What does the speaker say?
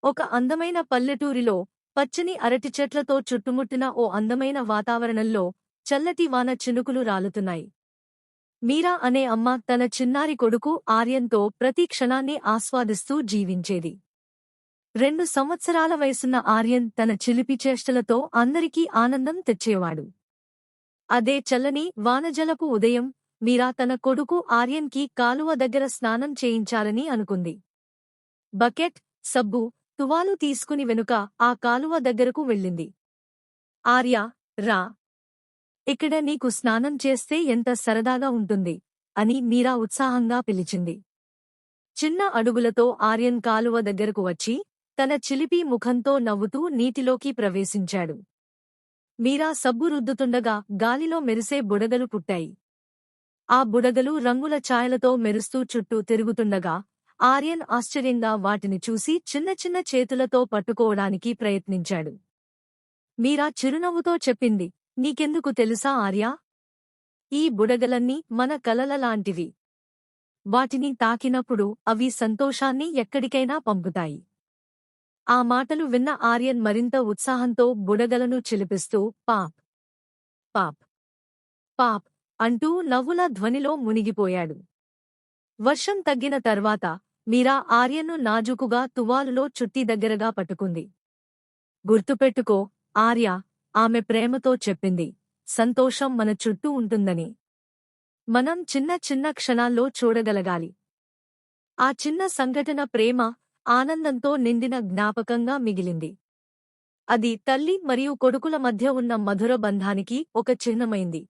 ఒక అందమైన పల్లెటూరిలో పచ్చని అరటి చెట్లతో చుట్టుముట్టిన ఓ అందమైన వాతావరణంలో చల్లటి వాన చినుకులు రాలుతున్నాయి. మీరా అనే అమ్మ తన చిన్నారి కొడుకు ఆర్యన్తో ప్రతి క్షణాన్ని ఆస్వాదిస్తూ జీవించేది. 2 సంవత్సరాల వయసున్న ఆర్యన్ తన చిలిపి చేష్టలతో అందరికీ ఆనందం తెచ్చేవాడు. అదే చల్లని వానజలపు ఉదయం మీరా తన కొడుకు ఆర్యన్కి కాలువ దగ్గర స్నానం చేయించాలని అనుకుంది. బకెట్, సబ్బు, తువాలు తీసుకుని వెనుక ఆ కాలువ దగ్గరకు వెళ్ళింది. ఆర్యా, రా. ఇక్కడ నీకు స్నానం చేస్తే ఎంత సరదాగా ఉంటుంది అని మీరా ఉత్సాహంగా పిలిచింది. చిన్న అడుగులతో ఆర్యన్ కాలువ దగ్గరకు వచ్చి తన చిలిపి ముఖంతో నవ్వుతూ నీటిలోకి ప్రవేశించాడు. మీరా సబ్బు రుద్దుతుండగా గాలిలో మెరిసే బుడగలు పుట్టాయి. ఆ బుడగలు రంగుల ఛాయలతో మెరుస్తూ చుట్టూ తిరుగుతుండగా ఆర్యన్ ఆశ్చర్యంగా వాటిని చూసి చిన్న చిన్న చేతులతో పట్టుకోవడానికి ప్రయత్నించాడు. మీరా చిరునవ్వుతో చెప్పింది, నీకెందుకు తెలుసా ఆర్యా? ఈ బుడగలన్నీ మన కలలలాంటివి. వాటిని తాకినప్పుడు అవి సంతోషాన్ని ఎక్కడికైనా పంపుతాయి. ఆ మాటలు విన్న ఆర్యన్ మరింత ఉత్సాహంతో బుడగలను చిలిపిస్తూ పాప్ పాప్ పాప్ అంటూ నవ్వుల ధ్వనిలో మునిగిపోయాడు. వర్షం తగ్గిన తర్వాత మీరా ఆర్యన్ను నాజూకుగా తువాలులో చుట్టి దగ్గరగా పట్టుకుంది. గుర్తుపెట్టుకో ఆర్యా, ఆమె ప్రేమతో చెప్పింది, సంతోషం మన చుట్టూ ఉంటుందని. మనం చిన్న చిన్న క్షణాల్లో చూడగలగాలి. ఆ చిన్న సంఘటన ప్రేమ, ఆనందంతో నిండిన జ్ఞాపకంగా మిగిలింది. అది తల్లి మరియు కొడుకుల మధ్య ఉన్న మధుర బంధానికి ఒక చిహ్నమైంది.